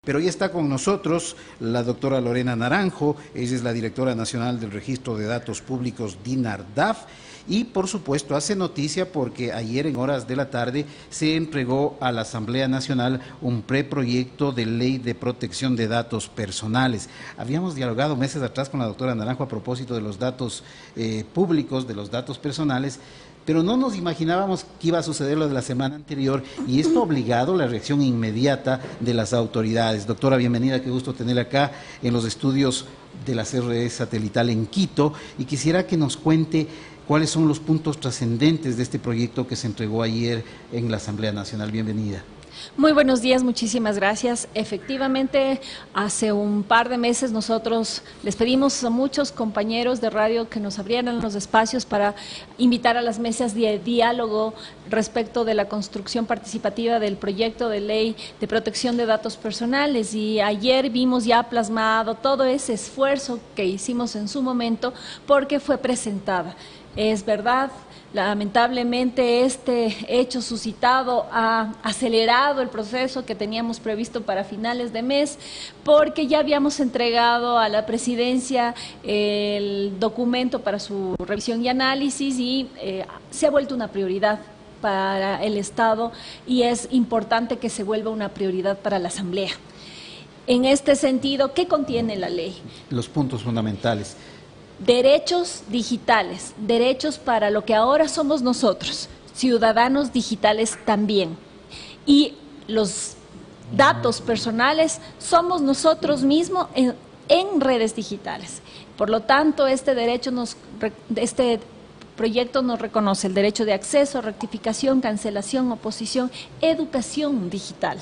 Pero hoy está con nosotros la doctora Lorena Naranjo, ella es la directora nacional del Registro de Datos Públicos DINARDAF y por supuesto hace noticia porque ayer en horas de la tarde se entregó a la Asamblea Nacional un preproyecto de ley de protección de datos personales. Habíamos dialogado meses atrás con la doctora Naranjo a propósito de los datos públicos, de los datos personales, pero no nos imaginábamos que iba a suceder lo de la semana anterior y esto ha obligado la reacción inmediata de las autoridades. Doctora, bienvenida, qué gusto tenerla acá en los estudios de la CRE satelital en Quito y quisiera que nos cuente cuáles son los puntos trascendentes de este proyecto que se entregó ayer en la Asamblea Nacional. Bienvenida. Muy buenos días, muchísimas gracias. Efectivamente, hace un par de meses nosotros les pedimos a muchos compañeros de radio que nos abrieran los espacios para invitar a las mesas de diálogo respecto de la construcción participativa del proyecto de ley de protección de datos personales y ayer vimos ya plasmado todo ese esfuerzo que hicimos en su momento porque fue presentada. Es verdad, lamentablemente este hecho suscitado ha acelerado el proceso que teníamos previsto para finales de mes porque ya habíamos entregado a la presidencia el documento para su revisión y análisis y se ha vuelto una prioridad para el Estado y es importante que se vuelva una prioridad para la Asamblea. En este sentido, ¿qué contiene la ley? Los puntos fundamentales. Derechos digitales, derechos para lo que ahora somos nosotros, ciudadanos digitales también. Y los datos personales somos nosotros mismos en redes digitales. Por lo tanto, este proyecto nos reconoce el derecho de acceso, rectificación, cancelación, oposición, educación digital,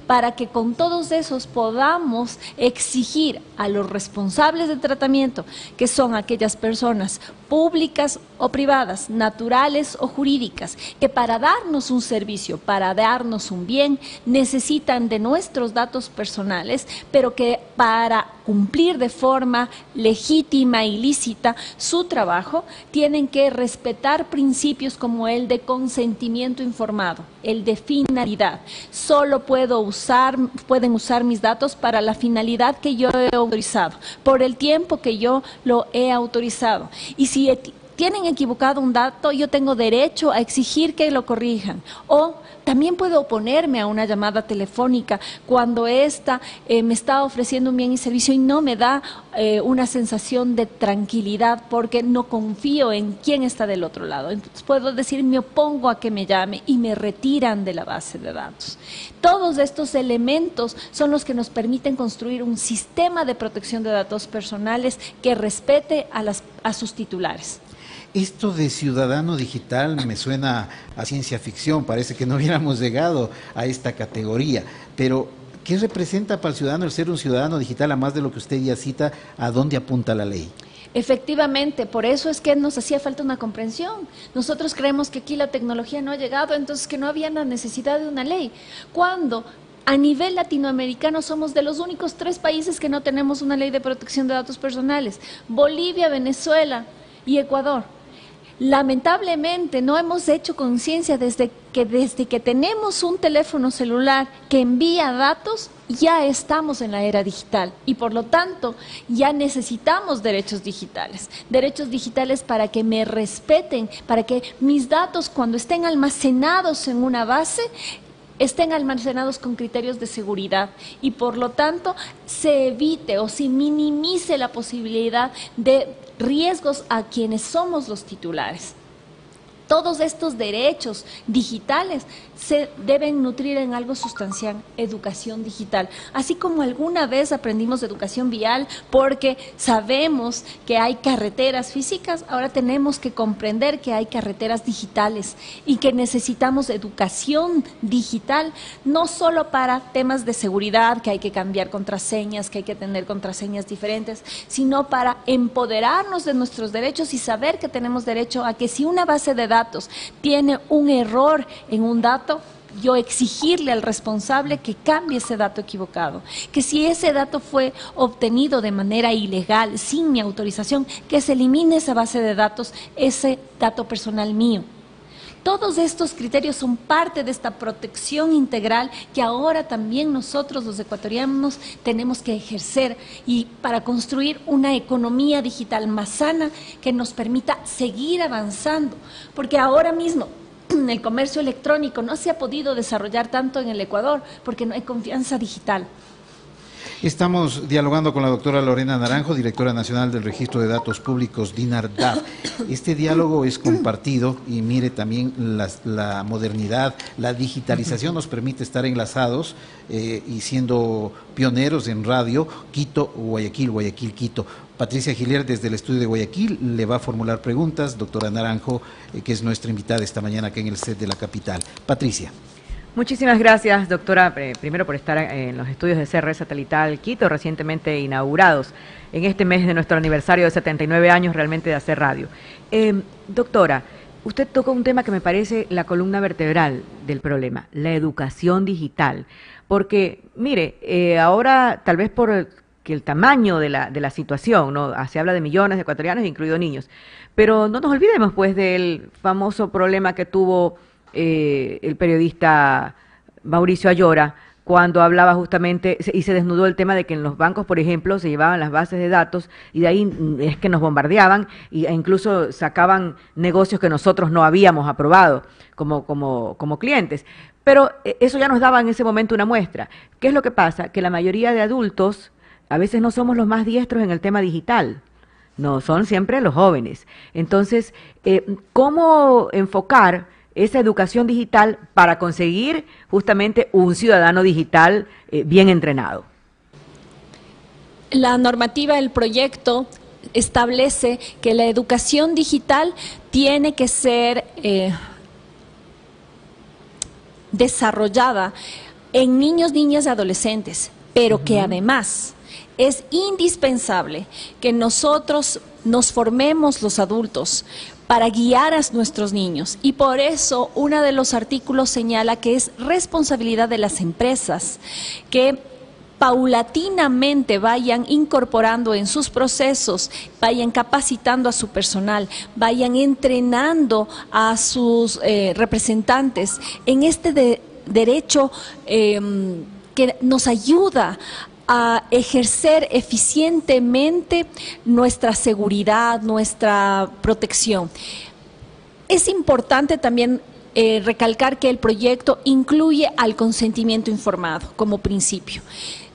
para que con todos esos podamos exigir a los responsables de tratamiento, que son aquellas personas públicas o privadas, naturales o jurídicas, que para darnos un servicio, para darnos un bien, necesitan de nuestros datos personales, pero que para cumplir de forma legítima y lícita su trabajo, tienen que respetar principios como el de consentimiento informado, el de finalidad. Solo pueden usar mis datos para la finalidad que yo he autorizado, por el tiempo que yo lo he autorizado. Y si tienen equivocado un dato, yo tengo derecho a exigir que lo corrijan. O también puedo oponerme a una llamada telefónica cuando ésta me está ofreciendo un bien y servicio y no me da una sensación de tranquilidad porque no confío en quién está del otro lado. Entonces puedo decir, me opongo a que me llame y me retiran de la base de datos. Todos estos elementos son los que nos permiten construir un sistema de protección de datos personales que respete a sus titulares. Esto de ciudadano digital me suena a ciencia ficción, parece que no hubiéramos llegado a esta categoría, pero ¿qué representa para el ciudadano el ser un ciudadano digital, a más de lo que usted ya cita, a dónde apunta la ley? Efectivamente, por eso es que nos hacía falta una comprensión. Nosotros creemos que aquí la tecnología no ha llegado, entonces que no había la necesidad de una ley. Cuando a nivel latinoamericano somos de los únicos 3 países que no tenemos una ley de protección de datos personales: Bolivia, Venezuela y Ecuador. Lamentablemente no hemos hecho conciencia desde que tenemos un teléfono celular que envía datos, ya estamos en la era digital y por lo tanto ya necesitamos derechos digitales para que me respeten, para que mis datos cuando estén almacenados en una base estén almacenados con criterios de seguridad y por lo tanto se evite o se minimice la posibilidad de riesgos a quienes somos los titulares. Todos estos derechos digitales se deben nutrir en algo sustancial, educación digital. Así como alguna vez aprendimos educación vial porque sabemos que hay carreteras físicas, ahora tenemos que comprender que hay carreteras digitales y que necesitamos educación digital, no solo para temas de seguridad, que hay que cambiar contraseñas, que hay que tener contraseñas diferentes, sino para empoderarnos de nuestros derechos y saber que tenemos derecho a que si una base de datos tiene un error en un dato, yo exigirle al responsable que cambie ese dato equivocado, que si ese dato fue obtenido de manera ilegal, sin mi autorización, que se elimine esa base de datos, ese dato personal mío. Todos estos criterios son parte de esta protección integral que ahora también nosotros los ecuatorianos tenemos que ejercer y para construir una economía digital más sana que nos permita seguir avanzando, porque ahora mismo el comercio electrónico no se ha podido desarrollar tanto en el Ecuador porque no hay confianza digital. Estamos dialogando con la doctora Lorena Naranjo, directora nacional del Registro de Datos Públicos DINARDAF. Este diálogo es compartido y mire también la modernidad, la digitalización nos permite estar enlazados y siendo pioneros en radio, Quito, Guayaquil, Guayaquil, Quito. Patricia Gilier desde el estudio de Guayaquil le va a formular preguntas, doctora Naranjo, que es nuestra invitada esta mañana aquí en el set de la capital. Patricia. Muchísimas gracias, doctora, primero por estar en los estudios de CR Satelital Quito, recientemente inaugurados en este mes de nuestro aniversario de 79 años realmente de hacer radio. Doctora, usted tocó un tema que me parece la columna vertebral del problema, la educación digital, porque, mire, ahora tal vez por que el tamaño de la situación, ¿no? Se habla de millones de ecuatorianos, incluidos niños, pero no nos olvidemos pues del famoso problema que tuvo el periodista Mauricio Ayora, cuando hablaba justamente, y se desnudó el tema de que en los bancos, por ejemplo, se llevaban las bases de datos y de ahí es que nos bombardeaban e incluso sacaban negocios que nosotros no habíamos aprobado como clientes. Pero eso ya nos daba en ese momento una muestra. ¿Qué es lo que pasa? Que la mayoría de adultos a veces no somos los más diestros en el tema digital. No, son siempre los jóvenes. Entonces, ¿cómo enfocar esa educación digital para conseguir justamente un ciudadano digital bien entrenado? La normativa del proyecto establece que la educación digital tiene que ser desarrollada en niños, niñas y adolescentes, pero que además es indispensable que nosotros nos formemos los adultos para guiar a nuestros niños. Y por eso uno de los artículos señala que es responsabilidad de las empresas que paulatinamente vayan incorporando en sus procesos, vayan capacitando a su personal, vayan entrenando a sus representantes en este derecho que nos ayuda a ejercer eficientemente nuestra seguridad, nuestra protección. Es importante también recalcar que el proyecto incluye al consentimiento informado como principio.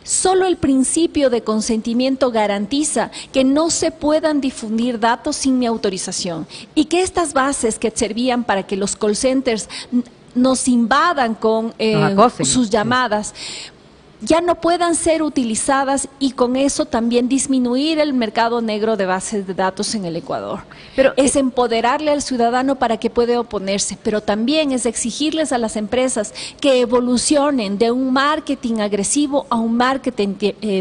Solo el principio de consentimiento garantiza que no se puedan difundir datos sin mi autorización y que estas bases que servían para que los call centers nos invadan con sus llamadas, ya no puedan ser utilizadas y con eso también disminuir el mercado negro de bases de datos en el Ecuador. Pero es empoderarle al ciudadano para que pueda oponerse, pero también es exigirles a las empresas que evolucionen de un marketing agresivo a un marketing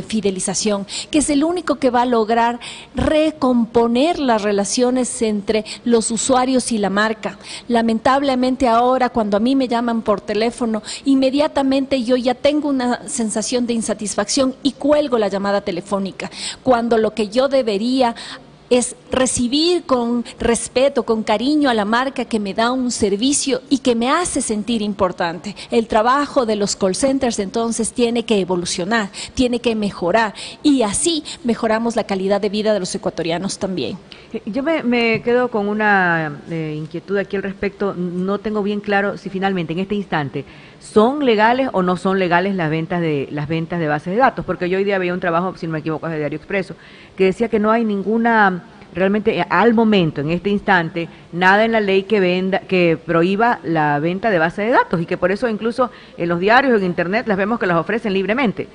fidelización, que es el único que va a lograr recomponer las relaciones entre los usuarios y la marca. Lamentablemente ahora cuando a mí me llaman por teléfono, inmediatamente yo ya tengo una sensación de insatisfacción y cuelgo la llamada telefónica, cuando lo que yo debería es recibir con respeto, con cariño a la marca que me da un servicio y que me hace sentir importante. El trabajo de los call centers entonces tiene que evolucionar, tiene que mejorar y así mejoramos la calidad de vida de los ecuatorianos también. Yo me quedo con una inquietud aquí al respecto. No tengo bien claro si finalmente en este instante son legales o no son legales las ventas de bases de datos, porque yo hoy día veía un trabajo, si no me equivoco, de Diario Expreso, que decía que no hay ninguna, realmente al momento, en este instante, nada en la ley que prohíba la venta de bases de datos y que por eso incluso en los diarios, en internet, las vemos que las ofrecen libremente.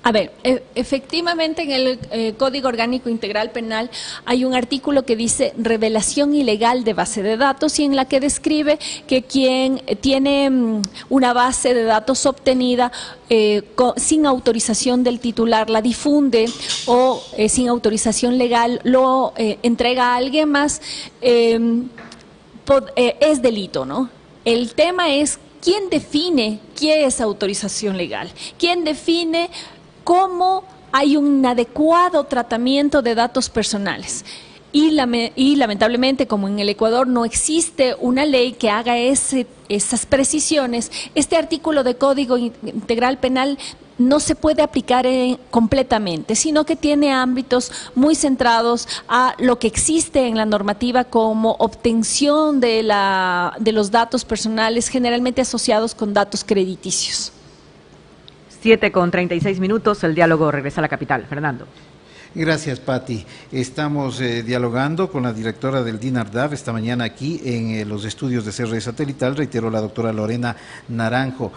A ver, efectivamente en el Código Orgánico Integral Penal hay un artículo que dice revelación ilegal de base de datos y en la que describe que quien tiene una base de datos obtenida sin autorización del titular la difunde o sin autorización legal lo entrega a alguien más, es delito, ¿no? El tema es quién define qué es autorización legal, quién define cómo hay un adecuado tratamiento de datos personales. Y lamentablemente, como en el Ecuador no existe una ley que haga esas precisiones, este artículo de Código Integral Penal no se puede aplicar completamente, sino que tiene ámbitos muy centrados a lo que existe en la normativa como obtención de los datos personales, generalmente asociados con datos crediticios. 7:36, el diálogo regresa a la capital. Fernando. Gracias, Patti. Estamos dialogando con la directora del DINARDAV esta mañana aquí en los estudios de CRE Satelital, reitero, la doctora Lorena Naranjo,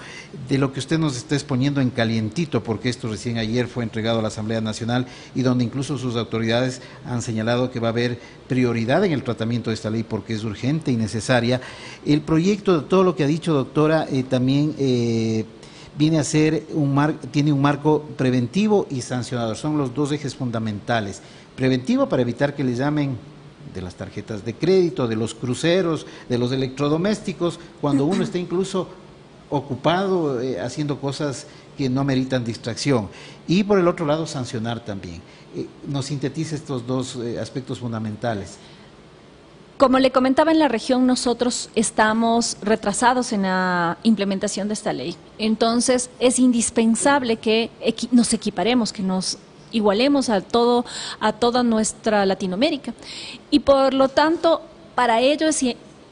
de lo que usted nos está exponiendo en calientito, porque esto recién ayer fue entregado a la Asamblea Nacional y donde incluso sus autoridades han señalado que va a haber prioridad en el tratamiento de esta ley porque es urgente y necesaria. El proyecto, todo lo que ha dicho, doctora, también viene a ser tiene un marco preventivo y sancionador. Son los dos ejes fundamentales. Preventivo para evitar que le llamen de las tarjetas de crédito, de los cruceros, de los electrodomésticos, cuando uno está incluso ocupado haciendo cosas que no meritan distracción. Y por el otro lado, sancionar también. Nos sintetiza estos dos aspectos fundamentales. Como le comentaba, en la región nosotros estamos retrasados en la implementación de esta ley. Entonces, es indispensable que nos equiparemos, que nos igualemos a toda nuestra Latinoamérica. Y por lo tanto, para ello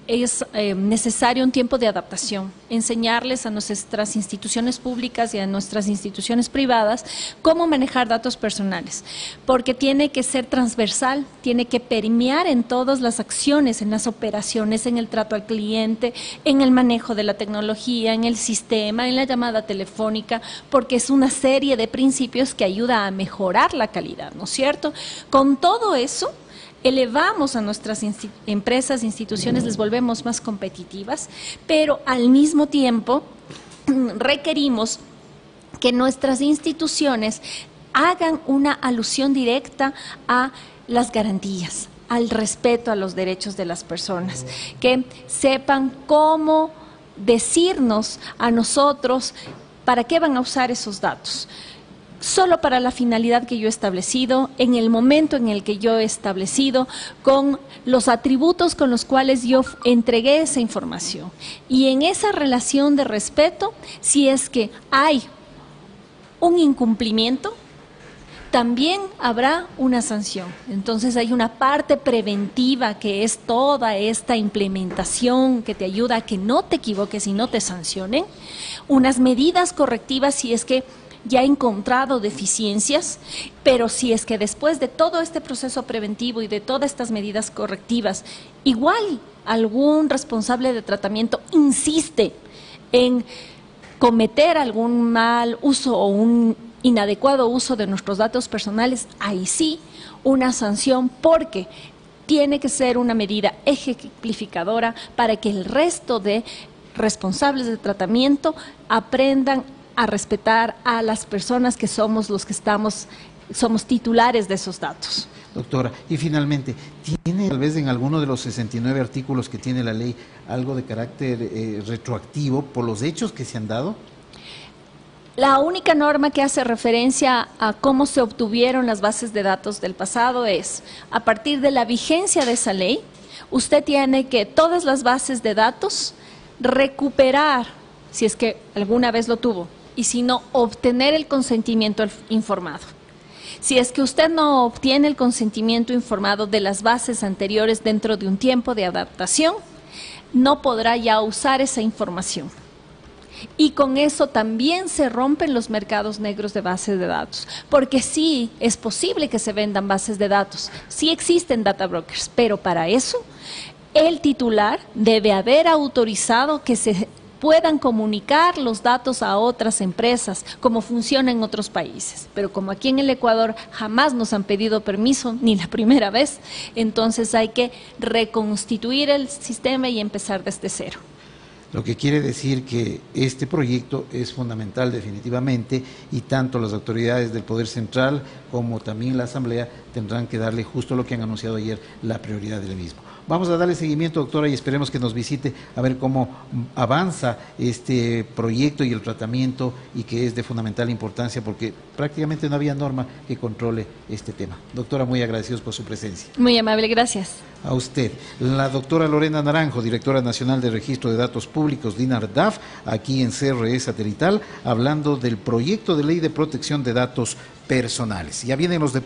es necesario un tiempo de adaptación, enseñarles a nuestras instituciones públicas y a nuestras instituciones privadas cómo manejar datos personales, porque tiene que ser transversal, tiene que permear en todas las acciones, en las operaciones, en el trato al cliente, en el manejo de la tecnología, en el sistema, en la llamada telefónica, porque es una serie de principios que ayuda a mejorar la calidad, ¿no es cierto? Con todo eso, elevamos a nuestras empresas, instituciones, les volvemos más competitivas, pero al mismo tiempo requerimos que nuestras instituciones hagan una alusión directa a las garantías, al respeto a los derechos de las personas, que sepan cómo decirnos a nosotros para qué van a usar esos datos. Solo para la finalidad que yo he establecido, en el momento en el que yo he establecido, con los atributos con los cuales yo entregué esa información. Y en esa relación de respeto, si es que hay un incumplimiento, también habrá una sanción. Entonces hay una parte preventiva que es toda esta implementación que te ayuda a que no te equivoques y no te sancionen, unas medidas correctivas si es que ya he encontrado deficiencias, pero si es que después de todo este proceso preventivo y de todas estas medidas correctivas, igual algún responsable de tratamiento insiste en cometer algún mal uso o un inadecuado uso de nuestros datos personales, ahí sí una sanción, porque tiene que ser una medida ejemplificadora para que el resto de responsables de tratamiento aprendan a respetar a las personas que somos los que somos titulares de esos datos. Doctora, y finalmente, ¿tiene tal vez en alguno de los 69 artículos que tiene la ley algo de carácter retroactivo por los hechos que se han dado? La única norma que hace referencia a cómo se obtuvieron las bases de datos del pasado es, a partir de la vigencia de esa ley, usted tiene que todas las bases de datos recuperar, si es que alguna vez lo tuvo, y si no, obtener el consentimiento informado. Si es que usted no obtiene el consentimiento informado de las bases anteriores dentro de un tiempo de adaptación, no podrá ya usar esa información. Y con eso también se rompen los mercados negros de bases de datos, porque sí es posible que se vendan bases de datos, sí existen data brokers, pero para eso el titular debe haber autorizado que se puedan comunicar los datos a otras empresas, como funciona en otros países. Pero como aquí en el Ecuador jamás nos han pedido permiso, ni la primera vez, entonces hay que reconstituir el sistema y empezar desde cero. Lo que quiere decir que este proyecto es fundamental definitivamente y tanto las autoridades del Poder Central como también la Asamblea tendrán que darle justo lo que han anunciado ayer, la prioridad del mismo. vamos a darle seguimiento, doctora, y esperemos que nos visite a ver cómo avanza este proyecto y el tratamiento, y que es de fundamental importancia porque prácticamente no había norma que controle este tema. Doctora, muy agradecidos por su presencia. Muy amable, gracias. A usted. La doctora Lorena Naranjo, directora nacional de Registro de Datos Públicos, DINARDAF, aquí en CRE Satelital, hablando del proyecto de ley de protección de datos personales. Ya vienen los deportes.